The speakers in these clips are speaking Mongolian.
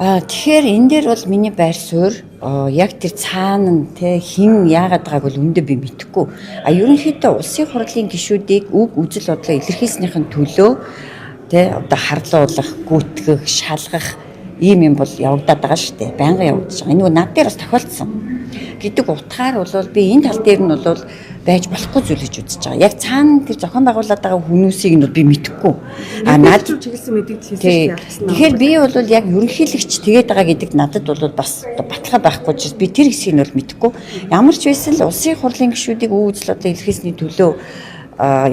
Тэгэхээр энэ дээр бол миний байр суурь яг тэр цаана нь те хин яагаад байгааг бол өндөө би мэдэхгүй. Ерөнхийдөө улсын хурлын гишүүдийг үг үзэл бодлоо илэрхийлснийхэн төлөө те одоо харлуулах, гүйтгэх, шалгах ийм юм бол явагдаад байгаа шүү дээ. Байнга явагдаж байгаа. Энэ над дээр бас тохиолдсон гэдэг утгаар бол би энэ тал дээр нь бол байж болохгүй зүйл гэж үзэж байгаа. Яг цаана тэр зохион байгуулаад байгаа хүмүүсийг нь би мэдэхгүй. Наад чиглэсэн мэдээлэл хийсэн ялгсан. Тэгэхээр би бол яг ерөнхийлөгч тэгээд байгаа гэдэгт надад бол бас баталгаа байхгүй ч би тэр хэсгийг нь бол мэдэхгүй. Ямар ч байсан л улсын хурлын гишүүдийг үг үзэл бодлоо илэрхийлсний төлөө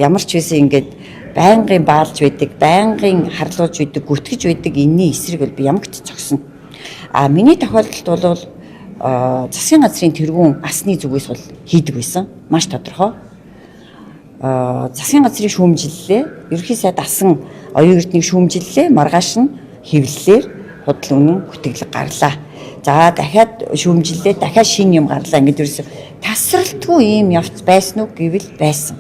ямар ч байсан ингээд байнгын баалж байдаг, байнгын харлуулж байдаг, гүтгэж байдаг энэний эсрэг бол би ямагт зогсно. Миний тохиолдолд бол засгийн газрын тэргүүн асны зүгээс бол хийдэг байсан. Маш тодорхой. Засгийн газрын шүүмжиллээ, ерөнхий сайд асан оюун эрднийг шүүмжиллээ, маргааш нь хэвлэлээр худал үнэн гүтгэлэг гарлаа. За дахиад шүүмжиллээ, дахиад шинэ юм гарлаа. Ингээд ерөөсө тасралтгүй ийм явц байсан уу гэвэл байсан.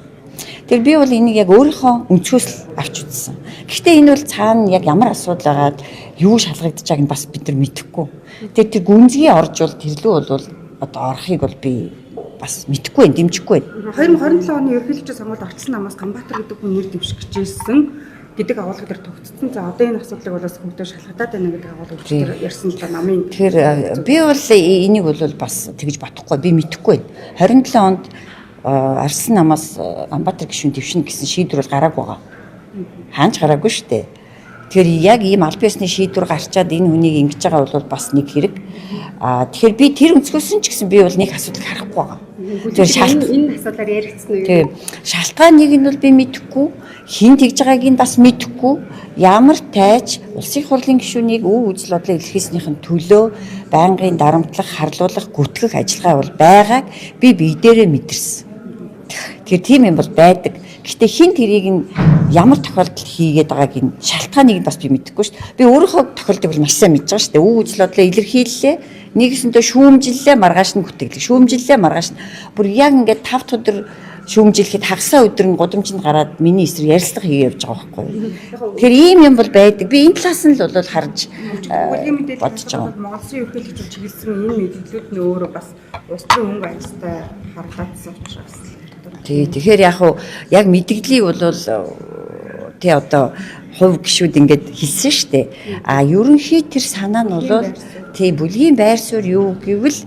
Тэр би бол энийг яг өөрийнхөө өнцгөөс л авч үзсэн. Гэхдээ энэ бол цаана яг ямар асуудал байгаад юу шалгагдаж байгааг нь бас бид нар мэдэхгүй. Тэгээд тэр гүнзгий орж бол тэрлүү бол одоо орохыг бол би бас мэдэхгүй юм, дэмжихгүй. 2027 оны ерөнхийлөгчийн сонгуульд орцсон намаас Ганбаатар гэдэг хүн нэр дэвших гэжсэн гэдэг агуулга дээр тогтцсон. За одоо энэ асуудлыг бол бас бүгдөө шалгадаад байна гэдэг агуулга дээр ярьсан л намын. Тэгэхээр би бол энийг бол бас тэгж бодохгүй, би мэдэхгүй. 27 онд арсан намаас Ганбаатар гишүүн дэвшнэ гэсэн шийдвэр бол гараагүй байгаа. Хаанч гараагүй шүү дээ. Тэгэхээр яг ийм аль биесны шийдвэр гарчаад энэ хүнийг ингэж байгаа бол бас нэг хэрэг. Тэгэхээр би тэр өнцгөөс нь ч гэсэн би бол нэг асуудал харахгүй байгаа. Тэгэхээр энэ асуудлаар яригдсан үү? Тийм. Шалтгааныг нь бол би мэдэхгүй, хин тэгж байгааг нь бас мэдэхгүй. Ямар тайч улсын хурлын гишүүнийг үг үзэл бодлоо илэрхийлснийхэн төлөө байнгын дарамтлах, харлуулах, гүтгэх ажиллагаа бол байгааг би дээрээ мэдэрсэн. Тэгэхээр тийм юм бол байдаг. Гэхдээ хин тэрийг нь ямар тохиолдолд хийгээд байгааг нь шалтгааныг нь бас би мэдэхгүй шүү дээ. Би өөрийнхөө тохиолдлыг бол маш сайн мэдж байгаа шүү дээ. Үг үзэл бодлоо илэрхийллээ. Нэгэсэндээ шүүмжиллээ, маргааш нь гүтгэлэг. Шүүмжиллээ, маргааш нь бүр яг ингээд 5 өдөр шүүмжлэхэд хагасаа өдөр нь гудамжинд гараад миний эсрэг ярилцлага хийгээ явж байгаа байхгүй юу. Тэгэхээр ийм юм бол байдаг. Би энэ талаас нь л бол харж бодож байгаа. Монгол Улсын ерөнхийлөгч чиглэсэн энэ мэдээллүүд нь өөрөө бас улс төрийн өнгө аястай харлаадсан учраас. Тэгэхээр яг мэдээллийг бол тий одоо хувь гишүүд ингээд хэлсэн шүү дээ. Ерөнхий тэр санаа нь бол тий бүлгийн байр суурь юу гэвэл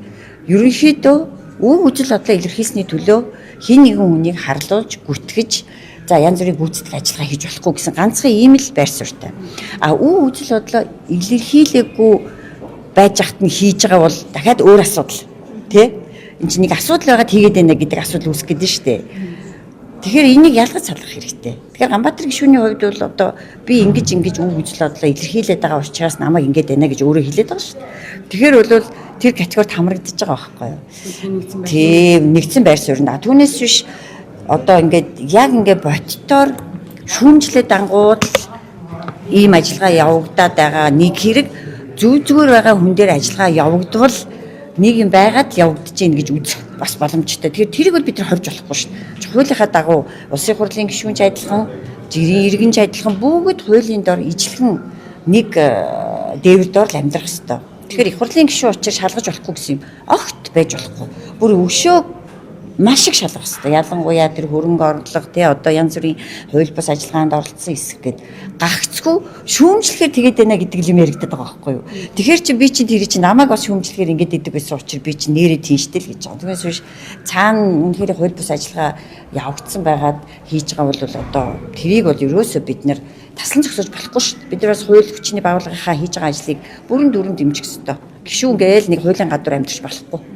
ерөнхийдөө үг үзэл бодлоо илэрхийлсний төлөө хин нэгэн хүнийг харлуулж гүтгэж за янз бүрийн гүйцэтгэх ажиллагаа хийж болохгүй гэсэн ганцхан ийм л байр суурьтай. Үг үзэл бодлоо илэрхийлээгүй байж хат нь хийж байгаа бол дахиад өөр асуудал тий энэ чинь нэг асуудал байгаад хийгээд байна гэдэг асуудал үүсэх гэдэг нь шүү дээ. Тэгэхээр энийг ялгаж салгах хэрэгтэй. Тэгэхээр Ганбаатар гишүүний хувьд бол одоо би ингэж үг үзэл бодлоо илэрхийлээд байгаа учраас намайг ингэж байна гэж өөрөө хэлээд байгаа шүү дээ. Тэгэхээр бол тэр категорид хамрагдаж байгаа байхгүй юу? Тийм нэгдсэн байр суурь. Түүнээс биш одоо ингээд яг ингээд бодтоор шүүмжлээд ангууд ийм ажиллагаа явагдаад байгаа нэг хэрэг зүгээр байгаа хүн дээр ажиллагаа явагдвал нэг юм байгаад явагдаж гин гэж үзэх бас боломжтой. Тэгэхээр тэрийг бол бид нар хорж болохгүй шүү дээ. Хуулийнхаа дагуу улсын хурлын гишүүнч адилхан, жирийн иргэнч адилхан бүгд хуулийн дор ижилхэн нэг дээвэр дор л амьдрах ёстой. Тэгэхээр их хурлын гишүүн учраас шалгаж болохгүй гэсэн юм огт байж болохгүй. Бүр өшөө маш их шалгах хэрэгтэй. Ялангуяа тэр хөрөнгө орлого тий одоо янз бүрийн хууль бус ажиллагаанд оролцсон хэсэг гээд гагцгүй шүүмжлэхээр тэгээд байна гэдэг юм яригдаад байгаа байхгүй юу. Тэгэхээр чи би чинь тэр чинь намайг бас шүүмжлэхээр ингэж идэг байсан учраас би чинь нэрээ тийштэй л гэж байгаа. Тэгээс биш цаана үнэхээр хууль бус ажиллагаа явагдсан байгаад хийж байгаа бол одоо тэрийг бол ерөөсөө бид нэр таслан зогсоож болохгүй шүү дээ. Бид нар бас хууль хүчний байгууллагынхаа хийж байгаа ажлыг бүрэн дүүрэн дэмжих ёстой. Гишүүн гээл нэг хуулийн гадуур амьдарч болохгүй.